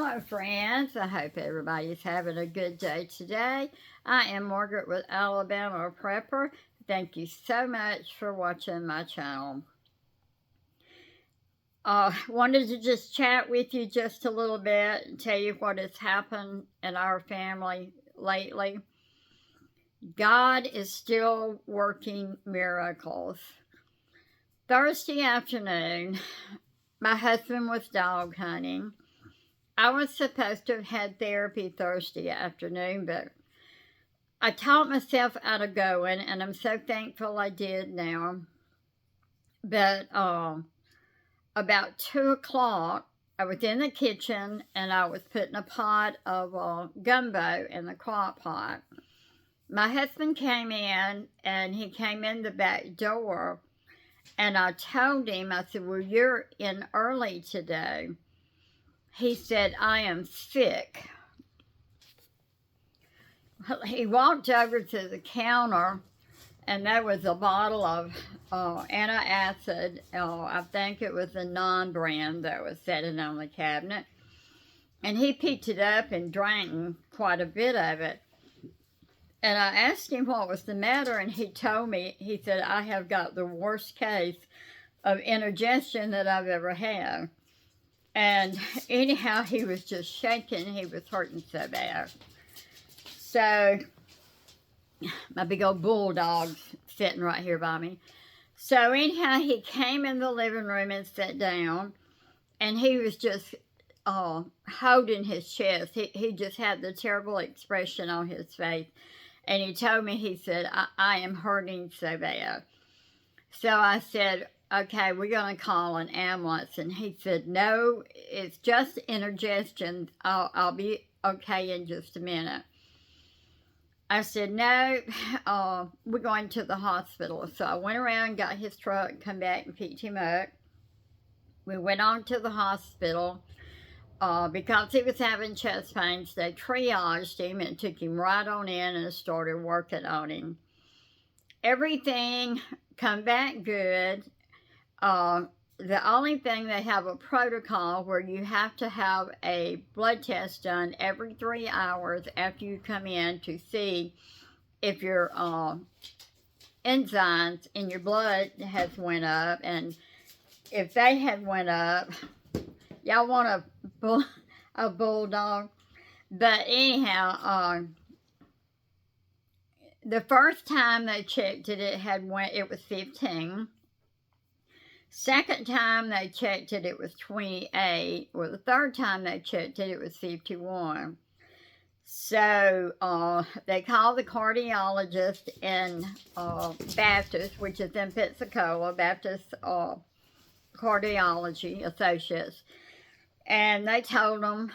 Hello friends, I hope everybody's having a good day today. I am Margaret with Alabama Prepper. Thank you so much for watching my channel. Wanted to just chat with you just a little bit and tell you what has happened in our family lately. God is still working miracles. Thursday afternoon, my husband was dog hunting. I was supposed to have had therapy Thursday afternoon, but I talked myself out of going, and I'm so thankful I did now. But about 2 o'clock, I was in the kitchen, and I was putting a pot of gumbo in the crock pot. My husband came in, and he came in the back door, and I told him, I said, well, you're in early today. He said, I am sick. He walked over to the counter, and there was a bottle of antacid. I think it was a non-brand that was sitting on the cabinet. And he picked it up and drank quite a bit of it. And I asked him what was the matter, and he told me, he said, I have got the worst case of indigestion that I've ever had. And anyhow, he was just shaking. He was hurting so bad. So, my big old bulldog's sitting right here by me. So anyhow, he came in the living room and sat down. And he was just holding his chest. He just had the terrible expression on his face. And he told me, he said, I am hurting so bad. So I said, okay, we're going to call an ambulance. And he said, no, it's just indigestion. I'll be okay in just a minute. I said, no, we're going to the hospital. So I went around, got his truck, come back and picked him up. We went on to the hospital. Because he was having chest pains, they triaged him and took him right on in and started working on him. Everything come back good. The only thing, they have a protocol where you have to have a blood test done every 3 hours after you come in to see if your enzymes in your blood has went up. And if they had went up, y'all want a bulldog? But anyhow, the first time they checked it, it was 15. Second time they checked it, it was 28. Well, the third time they checked it, it was 51. So they called the cardiologist in Baptist, which is in Pensacola, Baptist Cardiology Associates. And they told him,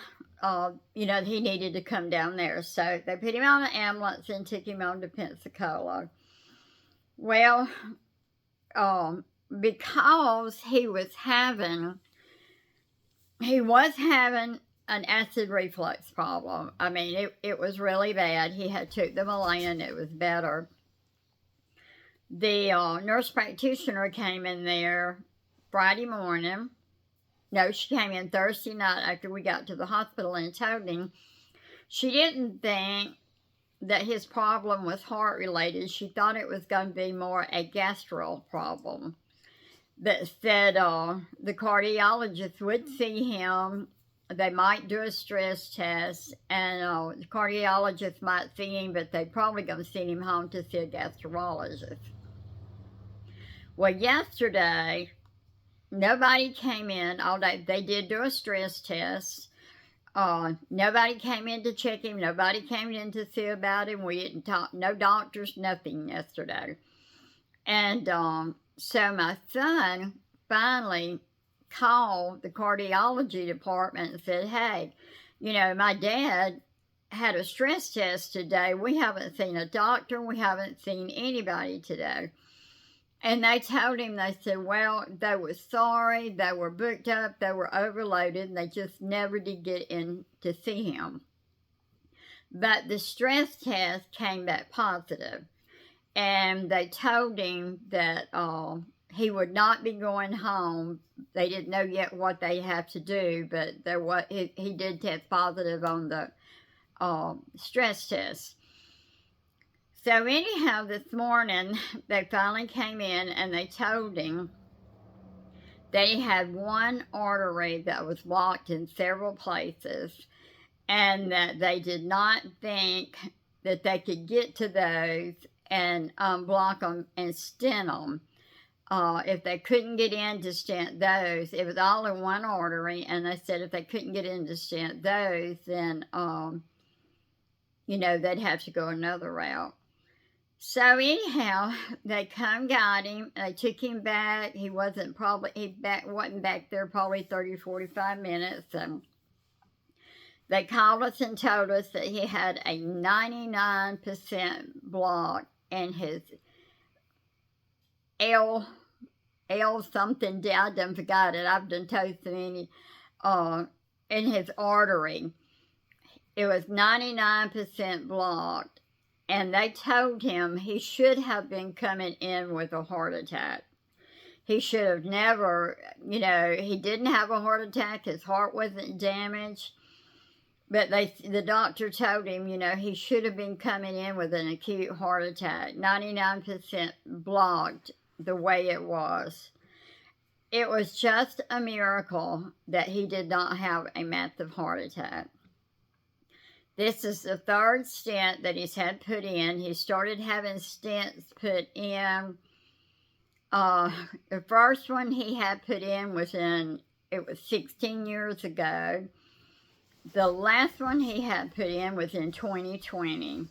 he needed to come down there. So they put him on an ambulance and took him on to Pensacola. Well, because he was having an acid reflux problem. I mean, it was really bad. He had took the Malayan, it was better. The nurse practitioner came in there Friday morning. No, she came in Thursday night after we got to the hospital and told him she didn't think that his problem was heart related. She thought it was going to be more a gastro problem. That said the cardiologist would see him. They might do a stress test, and the cardiologist might see him, but they're probably going to send him home to see a gastrologist. Well, yesterday, nobody came in all day. They did do a stress test. Nobody came in to check him. Nobody came in to see about him. We didn't talk, no doctors, nothing yesterday. And so my son finally called the cardiology department and said, hey, my dad had a stress test today. We haven't seen a doctor. We haven't seen anybody today. And they told him, they said, well, they were sorry. They were booked up. They were overloaded. And they just never did get in to see him. But the stress test came back positive. And they told him that he would not be going home. They didn't know yet what they have to do, but he did test positive on the stress test. So anyhow, this morning they finally came in and they told him that he had one artery that was blocked in several places, and that they did not think that they could get to those and block them and stent them. If they couldn't get in to stent those, it was all in one artery, and they said if they couldn't get in to stent those, then, they'd have to go another route. So anyhow, they got him, they took him back. He wasn't back there probably 30, 45 minutes, and they called us and told us that he had a 99% block in his L something, I done forgot it. I've done told so many, in his artery. It was 99% blocked, and they told him he should have been coming in with a heart attack. He should have never, he didn't have a heart attack. His heart wasn't damaged. But the doctor told him, he should have been coming in with an acute heart attack. 99% blocked the way it was. It was just a miracle that he did not have a massive heart attack. This is the third stent that he's had put in. He started having stents put in. The first one he had put in was 16 years ago. The last one he had put in was in 2020.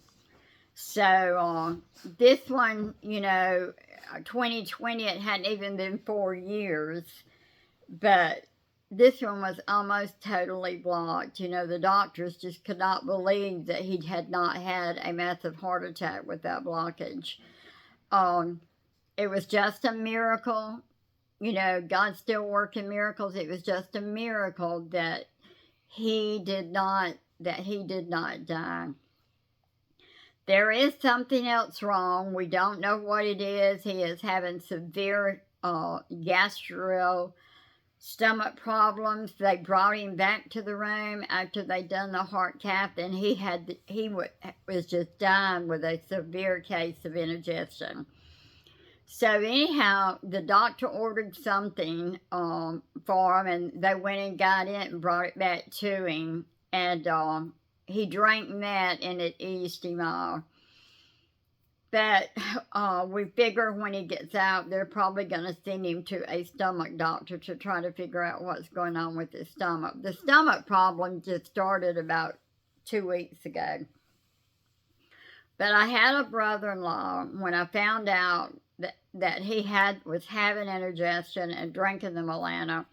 So this one, 2020, it hadn't even been 4 years, but this one was almost totally blocked. The doctors just could not believe that he had not had a massive heart attack with that blockage. It was just a miracle. God's still working miracles. It was just a miracle that he did not die. There is something else wrong. We don't know what it is. He is having severe stomach problems. They brought him back to the room after they'd done the heart cath, and he was just dying with a severe case of indigestion. So anyhow, the doctor ordered something for him, and they went and got it and brought it back to him, and he drank that, and it eased him off. But we figure when he gets out, they're probably going to send him to a stomach doctor to try to figure out what's going on with his stomach. The stomach problem just started about 2 weeks ago. But I had a brother-in-law, when I found out that he was having indigestion and drinking the Milano.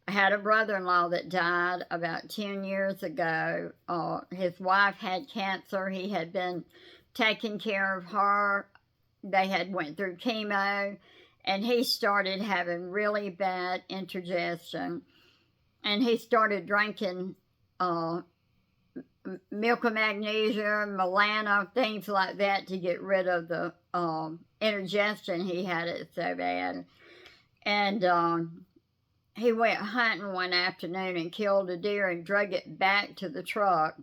I had a brother-in-law that died about 10 years ago. His wife had cancer. He had been taking care of her. They had went through chemo, and he started having really bad indigestion. And he started drinking milk of magnesia, Milano, things like that to get rid of the indigestion. He had it so bad. And he went hunting one afternoon and killed a deer and drug it back to the truck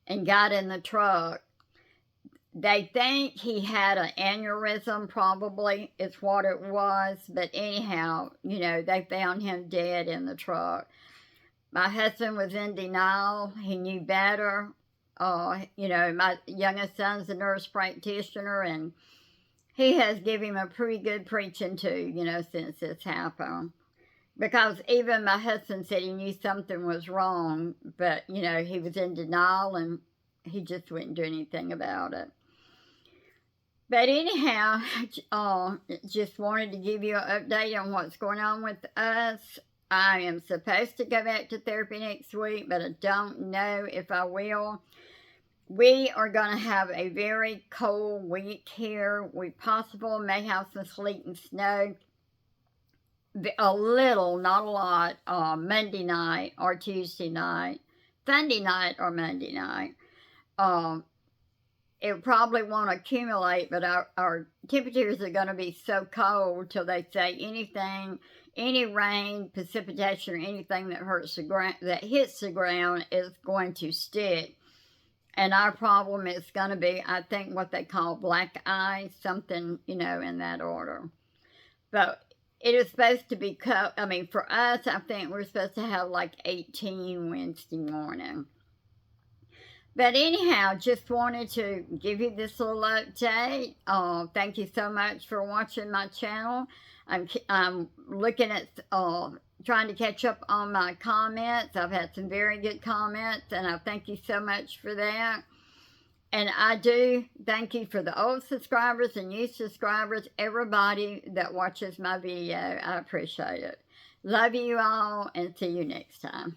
and got in the truck. They think he had an aneurysm, probably, is what it was. But anyhow, they found him dead in the truck. My husband was in denial. He knew better. My youngest son's a nurse practitioner, and he has given him a pretty good preaching to, since this happened. Because even my husband said he knew something was wrong, but, he was in denial, and he just wouldn't do anything about it. But anyhow, just wanted to give you an update on what's going on with us. I am supposed to go back to therapy next week, but I don't know if I will. We are going to have a very cold week here. We possibly may have some sleet and snow. A little, not a lot, Monday night or Tuesday night. Sunday night or Monday night. it probably won't accumulate, but our temperatures are going to be so cold till they say anything, any rain, precipitation, or anything that hurts the ground, that hits the ground, is going to stick. And our problem is going to be, I think, what they call black ice, something, in that order. But it is supposed to be, I mean, for us, I think we're supposed to have like 18 Wednesday morning. But anyhow, just wanted to give you this little update. Thank you so much for watching my channel. I'm looking at trying to catch up on my comments. I've had some very good comments, and I thank you so much for that. And I do thank you for the old subscribers and new subscribers, everybody that watches my video. I appreciate it. Love you all, and see you next time.